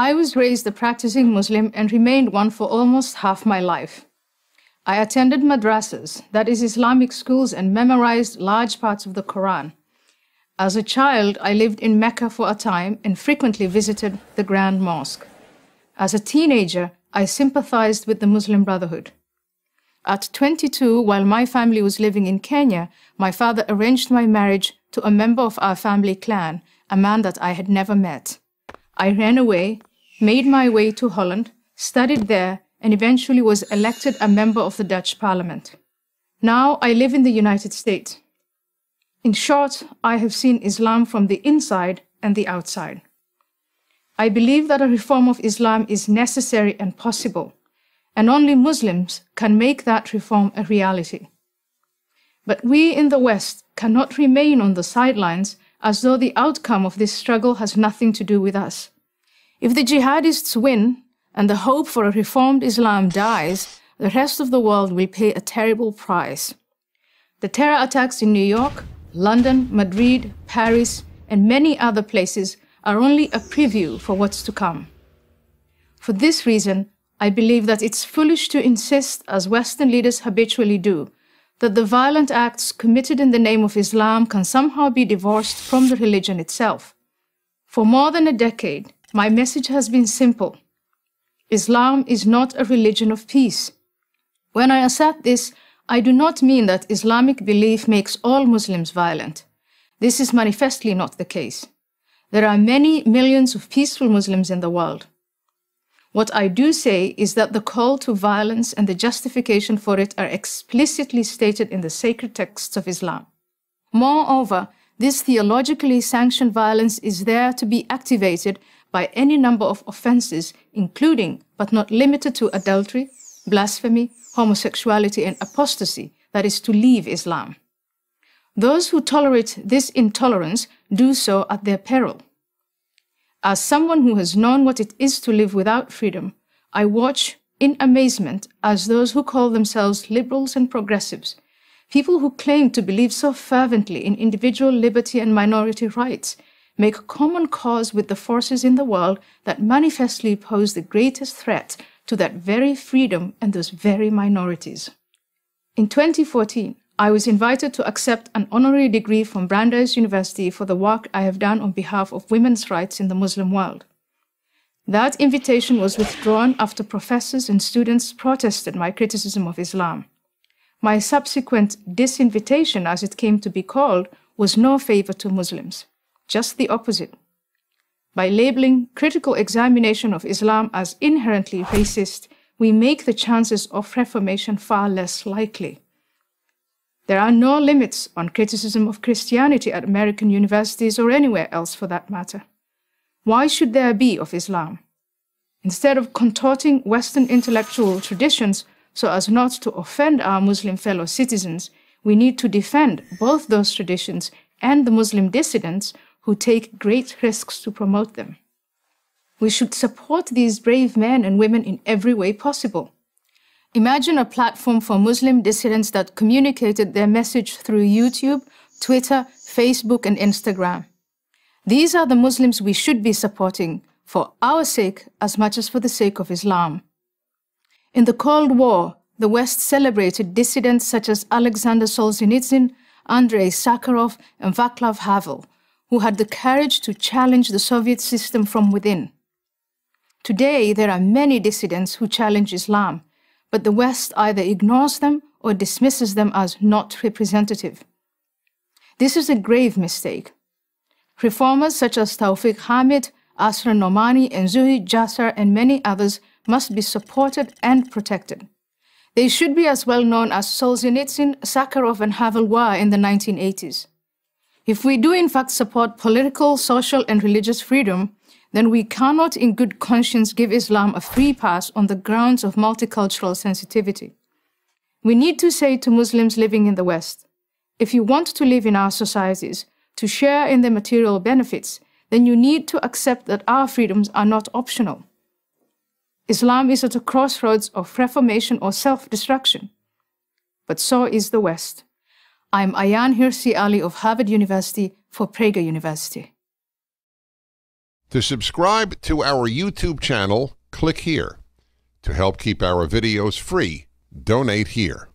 I was raised a practicing Muslim and remained one for almost half my life. I attended madrasas, that is Islamic schools, and memorized large parts of the Quran. As a child, I lived in Mecca for a time and frequently visited the Grand Mosque. As a teenager, I sympathized with the Muslim Brotherhood. At 22, while my family was living in Kenya, my father arranged my marriage to a member of our family clan, a man that I had never met. I ran away, made my way to Holland, studied there, and eventually was elected a member of the Dutch Parliament. Now I live in the United States. In short, I have seen Islam from the inside and the outside. I believe that a reform of Islam is necessary and possible, and only Muslims can make that reform a reality. But we in the West cannot remain on the sidelines as though the outcome of this struggle has nothing to do with us. If the jihadists win and the hope for a reformed Islam dies, the rest of the world will pay a terrible price. The terror attacks in New York, London, Madrid, Paris, and many other places are only a preview for what's to come. For this reason, I believe that it's foolish to insist, as Western leaders habitually do, that the violent acts committed in the name of Islam can somehow be divorced from the religion itself. For more than a decade, my message has been simple. Islam is not a religion of peace. When I assert this, I do not mean that Islamic belief makes all Muslims violent. This is manifestly not the case. There are many millions of peaceful Muslims in the world. What I do say is that the call to violence and the justification for it are explicitly stated in the sacred texts of Islam. Moreover, this theologically sanctioned violence is there to be activated by any number of offenses, including, but not limited to, adultery, blasphemy, homosexuality, and apostasy, that is, to leave Islam. Those who tolerate this intolerance do so at their peril. As someone who has known what it is to live without freedom, I watch in amazement as those who call themselves liberals and progressives, people who claim to believe so fervently in individual liberty and minority rights, make common cause with the forces in the world that manifestly pose the greatest threat to that very freedom and those very minorities. In 2014, I was invited to accept an honorary degree from Brandeis University for the work I have done on behalf of women's rights in the Muslim world. That invitation was withdrawn after professors and students protested my criticism of Islam. My subsequent disinvitation, as it came to be called, was no favor to Muslims. Just the opposite. By labeling critical examination of Islam as inherently racist, we make the chances of reformation far less likely. There are no limits on criticism of Christianity at American universities or anywhere else for that matter. Why should there be of Islam? Instead of contorting Western intellectual traditions so as not to offend our Muslim fellow citizens, we need to defend both those traditions and the Muslim dissidents who take great risks to promote them. We should support these brave men and women in every way possible. Imagine a platform for Muslim dissidents that communicated their message through YouTube, Twitter, Facebook, and Instagram. These are the Muslims we should be supporting for our sake as much as for the sake of Islam. In the Cold War, the West celebrated dissidents such as Alexander Solzhenitsyn, Andrei Sakharov, and Václav Havel, who had the courage to challenge the Soviet system from within. Today, there are many dissidents who challenge Islam, but the West either ignores them or dismisses them as not representative. This is a grave mistake. Reformers such as Tawfiq Hamid, Asra Nomani, and Zuhid Jasser, and many others must be supported and protected. They should be as well known as Solzhenitsyn, Sakharov, and Havel were in the 1980s. If we do in fact support political, social, and religious freedom, then we cannot in good conscience give Islam a free pass on the grounds of multicultural sensitivity. We need to say to Muslims living in the West, if you want to live in our societies, to share in the material benefits, then you need to accept that our freedoms are not optional. Islam is at a crossroads of reformation or self-destruction. But so is the West. I'm Ayaan Hirsi Ali of Harvard University for Prager University. To subscribe to our YouTube channel, click here. To help keep our videos free, donate here.